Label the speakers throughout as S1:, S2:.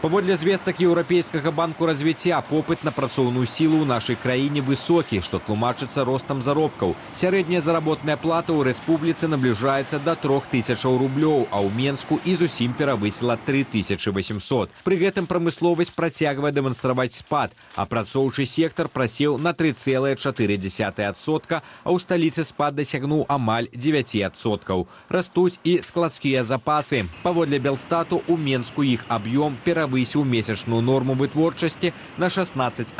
S1: Паводле звестак Еўрапейскага банку развіцця, попыт на працоўную сілу ў нашай краіне высокі, што тлумачыцца ростам заробкаў. Сярэдняя заработная плата ў рэспубліцы набліжаецца да 3000 рублёў, а ў Менску і зусім перавысіла 3800. Пры гэтым прамысловасць працягвае дэманстраваць спад, а працоўчы сектар прасеў на 3,4%, а ў сталіцы спад дасягнуў амаль 9%. Растуць і складскія запасы. Паводле Белстату, у Менску іх аб'ём перавысіў месячную норму вытворчасці на 16%,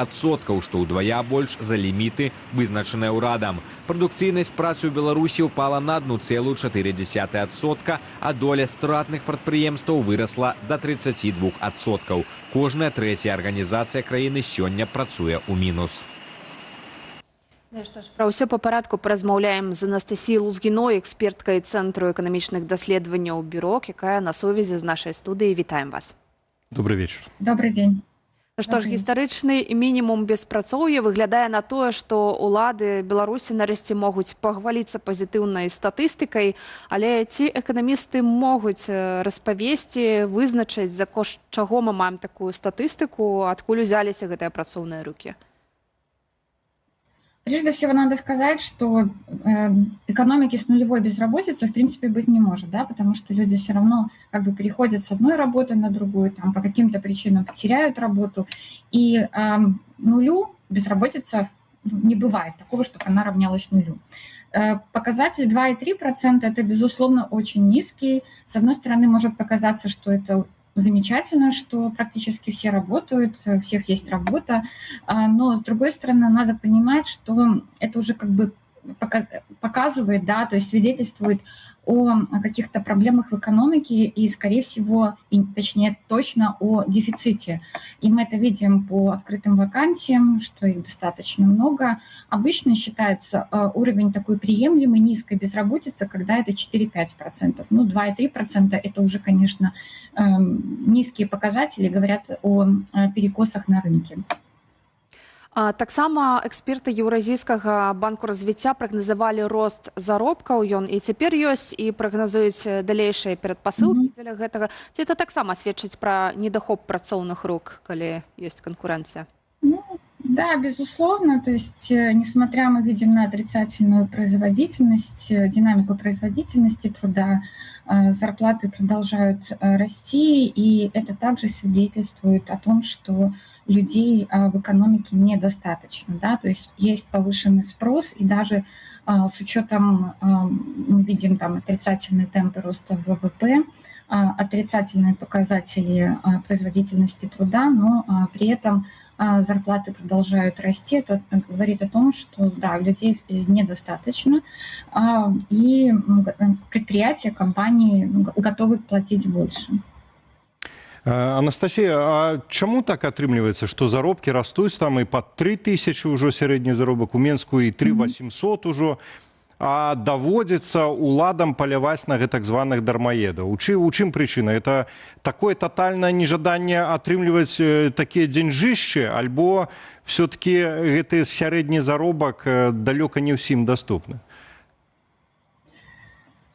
S1: што ўдвая больш за ліміты, вызначаныя ўрадам. Прадукцыйнасць працы ў Беларусі ўпала на 1,4%, а доля стратных прадпрыемстваў вырасла да 32%. Кожная трэцяя арганізацыя краіны сёння працуе ў мінус.
S2: Што ж, пра ўсё па парадку паразмаўляем з Анастасіяй Лузгіной, эксперткай Цэнтру эканамічных даследаванняў «Бюрок», якая на сувязі з нашай студыяй. Вітаем вас.
S3: Добрый вечер.
S4: Добрый день.
S2: Што ж, гістарычны мінімум беспрацоўя выглядае на тое, што ўлады Беларусі нарэшце могуць пахваліцца пазітыўнай статыстыкай, але ці эканамісты могуць распавесці, вызначыць, за кошт чаго мы маем такую статыстыку, адкуль узяліся гэтыя працоўныя рукі?
S4: Прежде всего надо сказать, что экономики с нулевой безработицей в принципе быть не может, да, потому что люди все равно как бы переходят с одной работы на другую, там по каким-то причинам теряют работу, и нулю безработица не бывает такого, чтобы она равнялась нулю. Показатель 2,3% это, безусловно, очень низкий. С одной стороны, может показаться, что это замечательно, что практически все работают, у всех есть работа, но с другой стороны надо понимать, что это уже как бы показывает, да, то есть свидетельствует о каких-то проблемах в экономике и, скорее всего, точнее, точно о дефиците. И мы это видим по открытым вакансиям, что их достаточно много. Обычно считается уровень такой приемлемой низкой безработицы, когда это 4-5%. Ну, 2,3% это уже, конечно, низкие показатели, говорят о перекосах на рынке.
S2: Таксама эксперты Еўразійскага банку развіцця прагназавалі рост заробкаў, ён і цяпер ёсць, і прагназуюць далейшыя перадпасылкі дзеля гэтага. Ці это таксама сведчыць пра недахоп працоўных рук, калі ёсць канкурэнцыя?
S4: Ну, да, безусловно. То есть, несмотря мы видим на отрицательную производительность, динамику производительности труда, зарплаты продолжают расти, и это также свидетельствует о том, что людей в экономике недостаточно, да, то есть есть повышенный спрос, и даже с учетом, мы видим там отрицательные темпы роста ВВП, отрицательные показатели производительности труда, но при этом зарплаты продолжают расти. Это говорит о том, что да, людей недостаточно, и предприятия, компании готовы платить больше.
S3: Анастасія, а чаму так атрымліваецца, што заробкі растуць там і пад 3000 ўжо сярэдні заробак, у Менску і 3800 ўжо, а даводзіцца уладам паляваць на гэтак званых дармаедаў? У чым прычына? Это такое тотальнае нежаданне атрымліваць такія дзеньжышчы, альбо все-таки гэты сярэдні заробак далёка не ўсім доступны?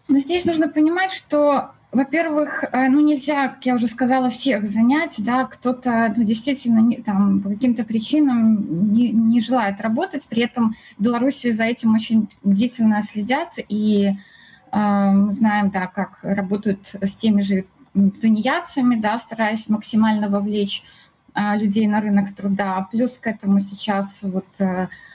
S4: Но здесь нужно понимать, что, во-первых, ну нельзя, как я уже сказала, всех занять, да, кто-то действительно там, по каким-то причинам не желает работать, при этом в Беларуси за этим очень бдительно следят, и мы знаем, да, как работают с теми же тунеядцами, да, стараясь максимально вовлечь людей на рынок труда. Плюс к этому сейчас вот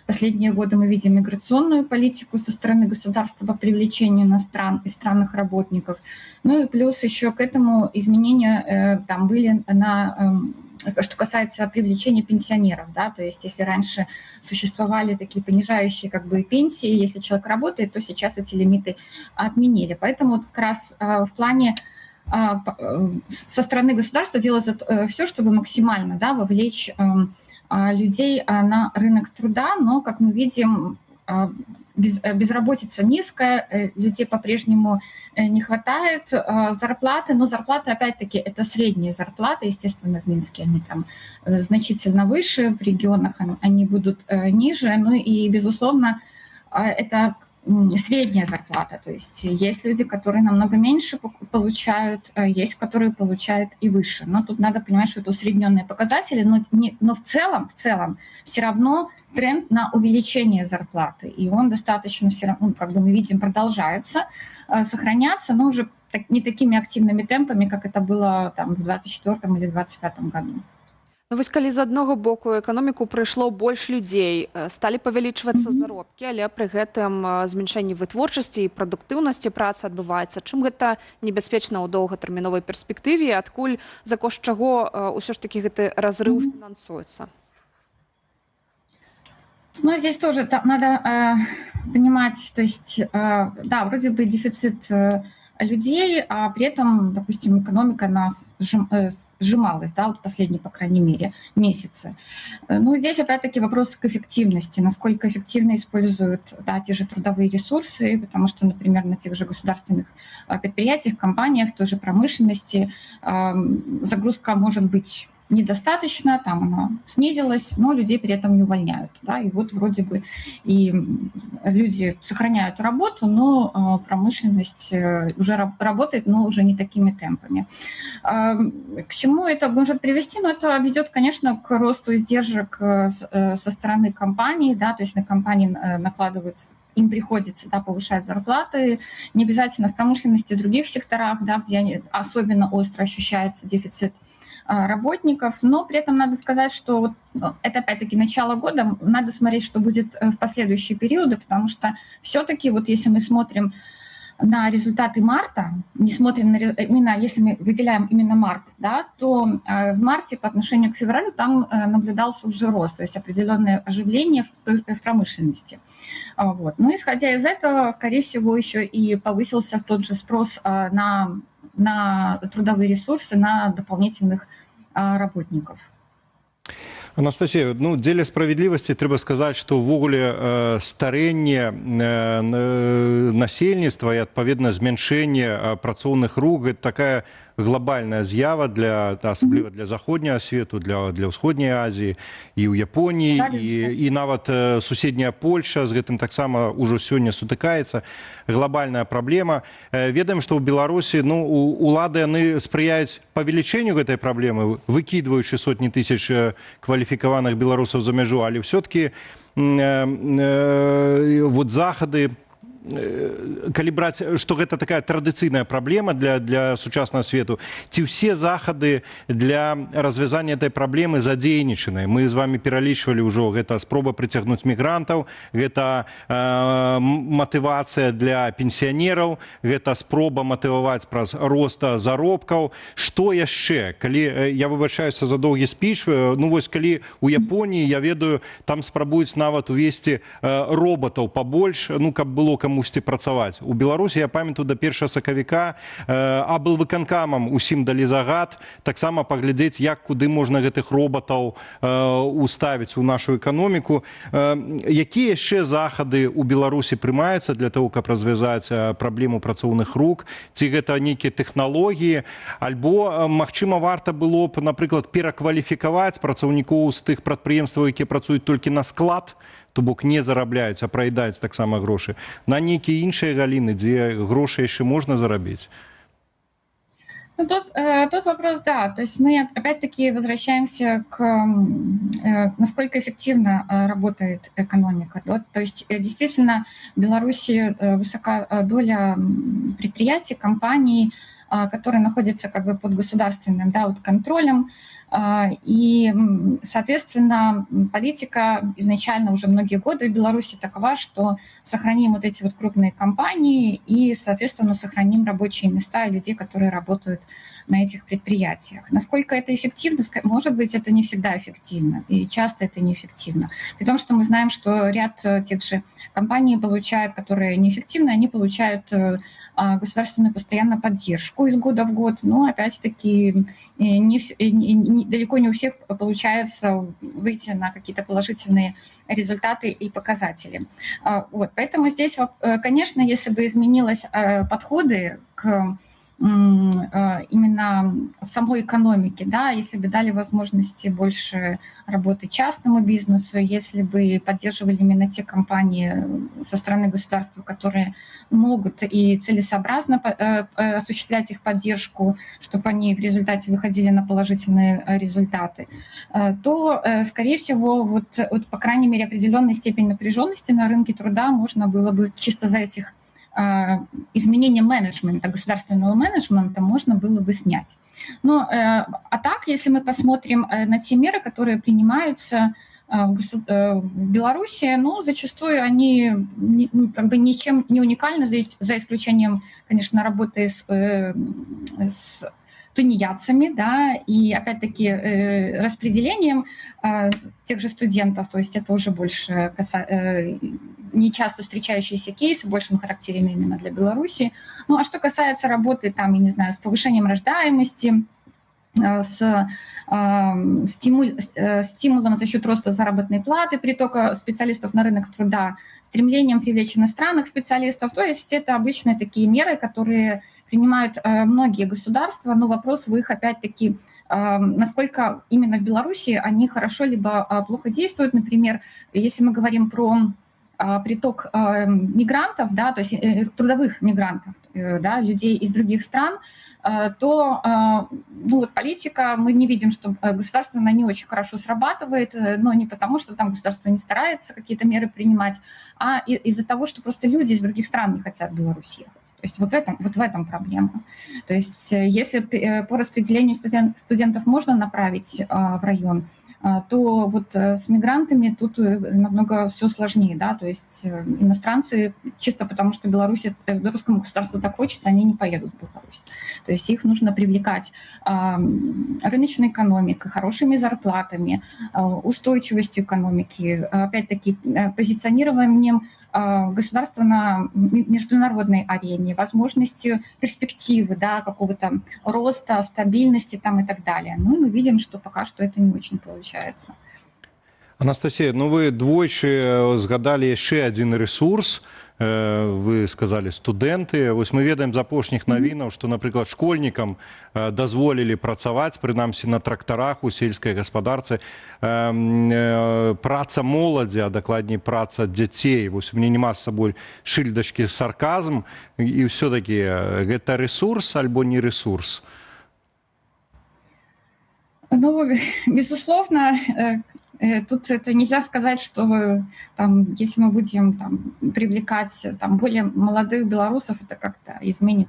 S4: последние годы мы видим миграционную политику со стороны государства по привлечению иностранных работников. Ну и плюс еще к этому изменения там были что касается привлечения пенсионеров, да, то есть если раньше существовали такие понижающие как бы пенсии, если человек работает, то сейчас эти лимиты отменили. Поэтому как раз в плане со стороны государства делается все, чтобы максимально, да, вовлечь людей на рынок труда, но, как мы видим, безработица низкая, людей по-прежнему не хватает, зарплаты, но зарплаты, опять-таки, это средние зарплаты, естественно, в Минске они там значительно выше, в регионах они будут ниже, ну и, безусловно, это средняя зарплата. То есть есть люди, которые намного меньше получают, есть, которые получают и выше. Но тут надо понимать, что это усредненные показатели, но в целом все равно тренд на увеличение зарплаты. И он достаточно все равно, как бы мы видим, продолжается сохраняться, но уже не такими активными темпами, как это было там, в 2024 или 2025 году.
S2: Ну, вось калі з аднаго боку эканоміку прыйшло больш людзей, сталі павялічвацца заробкі, але пры гэтым змяншэнне вытворчасці і прадуктыўнасці працы адбываецца. Чым гэта небяспечна ў доўгатэрміновай перспектыве, адкуль за кошт чаго ўсё ж такі гэты разрыў фінансуецца?
S4: Ну, здесь тоже надо понимать, то есть, да, вроде бы дефицит людей, а при этом, допустим, экономика нас сжималась, да, вот последние, по крайней мере, месяцы. Ну, здесь опять-таки вопрос к эффективности, насколько эффективно используют, да, те же трудовые ресурсы, потому что, например, на тех же государственных предприятиях, компаниях, той же промышленности загрузка может быть недостаточно, там она снизилась, но людей при этом не увольняют. Да? И вот вроде бы и люди сохраняют работу, но промышленность уже работает, но уже не такими темпами. К чему это может привести? Ну, это ведет, конечно, к росту издержек со стороны компаний, да, то есть на компании накладываются, им приходится, да, повышать зарплаты, не обязательно в промышленности, в других секторах, да, где особенно остро ощущается дефицит работников, но при этом надо сказать, что вот это опять-таки начало года, надо смотреть, что будет в последующие периоды, потому что все-таки вот если мы смотрим на результаты марта, не смотрим на именно, если мы выделяем именно март, да, то в марте по отношению к февралю там наблюдался уже рост, то есть определенное оживление в промышленности. Вот. Ну, исходя из этого, скорее всего, еще и повысился в тот же спрос на трудовые ресурсы, на дополнительных работников.
S3: Анастасія, ну, дзеля справядлівасці трэба сказаць, што ўвогуле старэнне насельніцтва і адпаведна змяншэнне працоўных рук гэта такая глобальная з'ява асабліва для заходняга свету, для ўсходняй Азіі і ў Японіі і нават суседняя Польша з гэтым таксама ўжо сёння сутыкаецца. Глобальная праблема. Ведаем, што ў Беларусі, ну, улады яны спрыяюць павелічэнню гэтай праблемы, выкідваючы сотні тысяч кваліфікаваных беларусаў за мяжу, але ўсё-ткі вот захады, калі браць, што гэта такая традыцыйная праблема для сучаснага свету, ці ўсе захады для развязання этой праблемы задзейнічаны? Мы з вами пералічвалі ўжо, гэта спроба прыцягнуць мігрантаў, гэта матывацыя для пенсіянераў, гэта спроба матываваць праз рост заробкаў. Што яшчэ? Калі, я выбачаюся за доўгі спіч, ну вось калі у Японіі, я ведаю, там спрабуюць нават увесці роботаў пабольш, ну каб было камусьці працаваць. У Беларусі, я памятаю, да 1 сакавіка аблвыканкамам усім далі загад таксама паглядзець, як куды можна гэтых роботаў уставіць у нашу эканоміку. Якія яшчэ захады ў Беларусі прымаюцца для того, каб развязаць праблему працоўных рук? Ці гэта нейкія тэхналогіі? Альбо, магчыма, варта было б, напрыклад, перакваліфікаваць працаўнікоў з тых прадпрыемстваў, якія працуюць толькі на склад, то бок не зарабляюць, а праедаюць таксама грошы, на нейкія іншыя галіны, дзе грошы яшчэ можна зарабіць?
S4: Ну, тут вопрос, да, то есть мы опять-таки возвращаемся к насколько эффективно работает экономика. Да? То есть действительно в Беларуси высока доля предприятий, компаний, которые находятся как бы под государственным, да, вот контролем. И, соответственно, политика изначально уже многие годы в Беларуси такова, что сохраним вот эти вот крупные компании и, соответственно, сохраним рабочие места и людей, которые работают на этих предприятиях. Насколько это эффективно? Может быть, это не всегда эффективно, и часто это неэффективно. Потому что мы знаем, что ряд тех же компаний получают, которые неэффективны, они получают государственную постоянно поддержку из года в год, но, опять-таки, далеко не у всех получается выйти на какие-то положительные результаты и показатели. Вот. Поэтому здесь, конечно, если бы изменились подходы к именно в самой экономике, да, если бы дали возможности больше работы частному бизнесу, если бы поддерживали именно те компании со стороны государства, которые могут и целесообразно осуществлять их поддержку, чтобы они в результате выходили на положительные результаты, то, скорее всего, вот по крайней мере, определенной степень напряженности на рынке труда можно было бы чисто за этих изменения менеджмента, государственного менеджмента можно было бы снять. Но, а так, если мы посмотрим на те меры, которые принимаются в Беларуси, ну, зачастую они как бы ничем не уникальны, за исключением, конечно, работы с тунеядцами, да, и опять-таки распределением тех же студентов, то есть это уже больше не часто встречающиеся кейсы, больше характерны именно для Беларуси. Ну, а что касается работы, там, я не знаю, с повышением рождаемости, с стимулом за счет роста заработной платы, притока специалистов на рынок труда, стремлением привлечь иностранных специалистов. То есть это обычные такие меры, которые принимают многие государства, но вопрос в их, опять-таки, насколько именно в Беларуси они хорошо либо плохо действуют. Например, если мы говорим про приток мигрантов, да, то есть трудовых мигрантов, да, людей из других стран, то ну, вот политика, мы не видим, что государство на не очень хорошо срабатывает, но не потому, что там государство не старается какие-то меры принимать, а из-за того, что просто люди из других стран не хотят в Беларусь ехать. То есть вот в этом проблема. То есть если по распределению студентов можно направить в район, то вот с мигрантами тут намного все сложнее, да, то есть иностранцы, чисто потому что белорусскому государству так хочется, они не поедут в Беларусь. То есть их нужно привлекать рыночной экономикой, хорошими зарплатами, устойчивостью экономики, опять-таки позиционированием государства на международной арене, возможностью перспективы, да, какого-то роста, стабильности там и так далее. Ну и мы видим, что пока что это не очень получается.
S3: Анастасія, ну вы двойчы згадалі яшчэ адзін рэсурс, вы сказалі студэнты. Вось мы ведаем з апошніх навінаў, што, напрыклад, школьнікам дазволілі працаваць, прынамсі на трактарах у сельскай гаспадарцы. Праца моладзі, а дакладней праца дзяцей. Вось у мяне няма з сабой шыльдачкі сарказм, і ўсё-такі гэта рэсурс альбо не рэсурс?
S4: Ну, безусловно, тут это нельзя сказать, что там, если мы будем там, привлекать там, более молодых белорусов, это как-то изменит,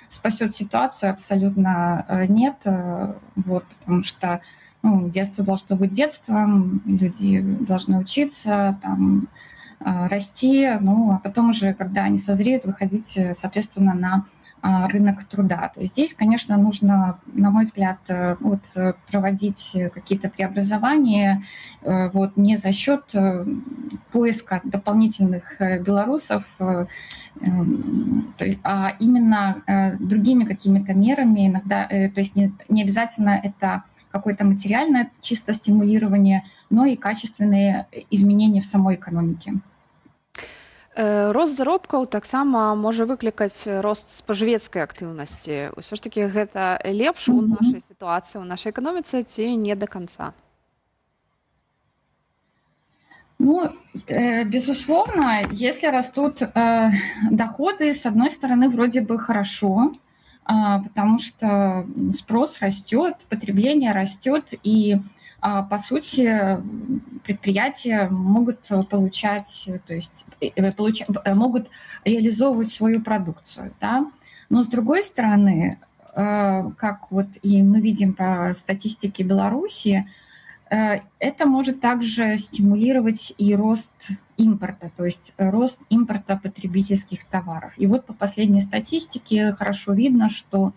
S4: спасет ситуацию, абсолютно нет. Вот, потому что ну, детство должно быть детством, люди должны учиться, там, расти, ну, а потом уже, когда они созреют, выходить, соответственно, на рынок труда. То есть здесь, конечно, нужно, на мой взгляд, вот, проводить какие-то преобразования вот, не за счет поиска дополнительных белорусов, а именно другими какими-то мерами. Иногда, то есть не обязательно это какое-то материальное чисто стимулирование, но и качественные изменения в самой экономике.
S2: Рост заробкаў таксама можа выклікаць рост спажывецкай актыўнасці. Усё ж такі гэта лепш у нашай сітуацыі, у нашай эканоміцы ці не до конца?
S4: Ну, безусловно, если растут доходы, с одной стороны, вроде бы хорошо, потому что спрос растет, потребление растет, и по сути, предприятия могут получать, то есть могут реализовывать свою продукцию, да? Но с другой стороны, как вот и мы видим по статистике Беларуси, это может также стимулировать и рост импорта, то есть рост импорта потребительских товаров. И вот по последней статистике хорошо видно, что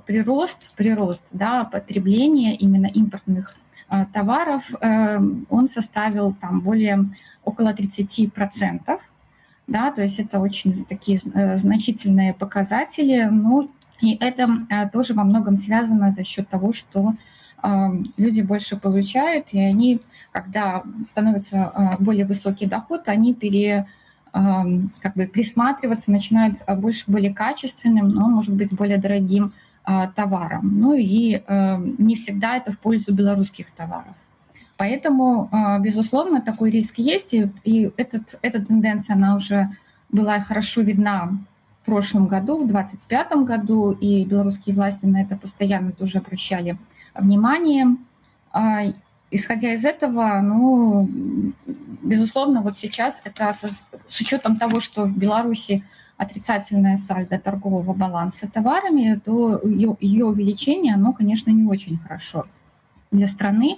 S4: прирост да, потребления именно импортных товаров, он составил там около 30%. Да, то есть это очень такие значительные показатели. Ну, и это тоже во многом связано за счет того, что люди больше получают, и они, когда становится более высокий доход, они как бы присматриваться, начинают больше к более качественным, но, может быть, более дорогим товарам. Ну и не всегда это в пользу белорусских товаров. Поэтому, безусловно, такой риск есть, и эта тенденция, она уже была хорошо видна в прошлом году, в 2025 году, и белорусские власти на это постоянно тоже обращали внимание. Исходя из этого, ну, безусловно, вот сейчас это с учетом того, что в Беларуси отрицательное сальдо торгового баланса товарами, то ее увеличение, оно, конечно, не очень хорошо для страны,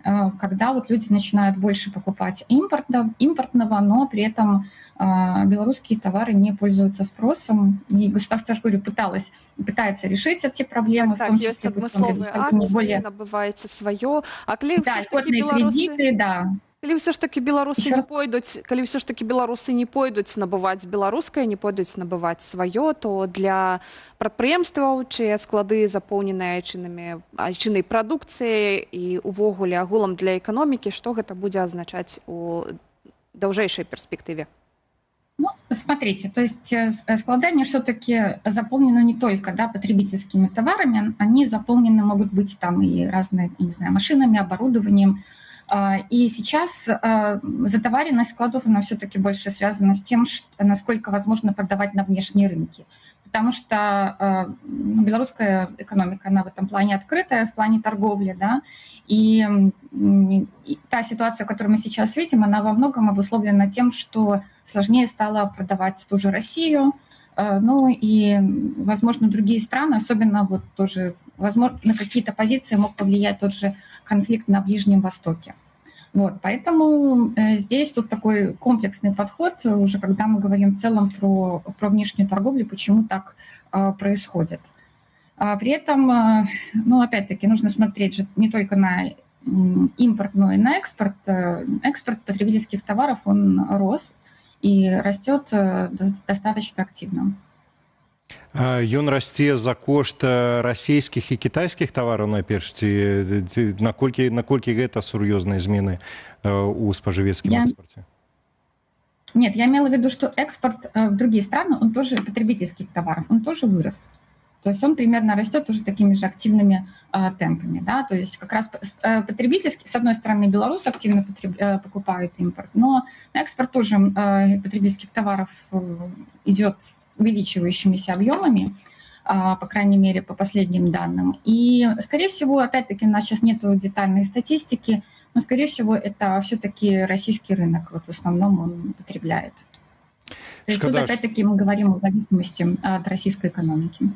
S4: когда вот люди начинают больше покупать импортного, но при этом белорусские товары не пользуются спросом. И государство, я же говорю, пытается решить эти проблемы,
S2: Так,
S4: в том
S2: ёсць
S4: числе путем
S2: адмысловыя
S4: предоставления
S2: акцыі,
S4: более...
S2: набываеце сваё. А калі
S4: Да,
S2: ўсё ж такі
S4: льготные
S2: беларусы...
S4: кредиты, да.
S2: Калі ўсё ж такі беларусы
S4: Еще
S2: не
S4: раз?
S2: пойдуць, калі ўсё ж такі беларусы не пойдуць набываць беларускае, не пойдуць набываць сваё, то для прадпрыемстваў, чые склады запоўненыя айчыннай прадукцыяй і увогуле агулам для эканомікі, што гэта будзе азначаць у даўжэйшай перспектыве?
S4: Ну, смотрите, то есть склады, они все-таки заполнены не только, да, потребительскими товарами, они заполнены могут быть там и разные, не знаю, машинами, оборудованием. И сейчас затоваренность складов, она все-таки больше связана с тем, насколько возможно продавать на внешние рынки. Потому что белорусская экономика, она в этом плане открытая, в плане торговли, да, и та ситуация, которую мы сейчас видим, она во многом обусловлена тем, что сложнее стало продавать ту же Россию, ну и, возможно, другие страны, особенно вот тоже, возможно, на какие-то позиции мог повлиять тот же конфликт на Ближнем Востоке. Вот, поэтому здесь тут такой комплексный подход, уже когда мы говорим в целом про внешнюю торговлю, почему так происходит. При этом, ну, опять-таки, нужно смотреть же не только на импорт, но и на экспорт. Экспорт потребительских товаров, он рос и растет достаточно активно.
S3: Ён расце за кошт расійскіх і кітайскіх тавараў найперш, ці наколькі гэта сур'ёзныя змены у спажывецкім экспорте?
S4: Нет, я имела в виду, что экспорт в другие страны, он тоже потребительских товаров, он тоже вырос. То есть он примерно растет тоже такими же активными темпами. Да? То есть как раз потребительский, с одной стороны, белорусы активно покупают импорт, но экспорт тоже потребительских товаров идет увеличивающимися объемами, по крайней мере, по последним данным. И, скорее всего, опять-таки, у нас сейчас нет детальной статистики, но, скорее всего, это все-таки российский рынок, вот в основном он потребляет. То есть тут, опять-таки, мы говорим о зависимости от российской экономики.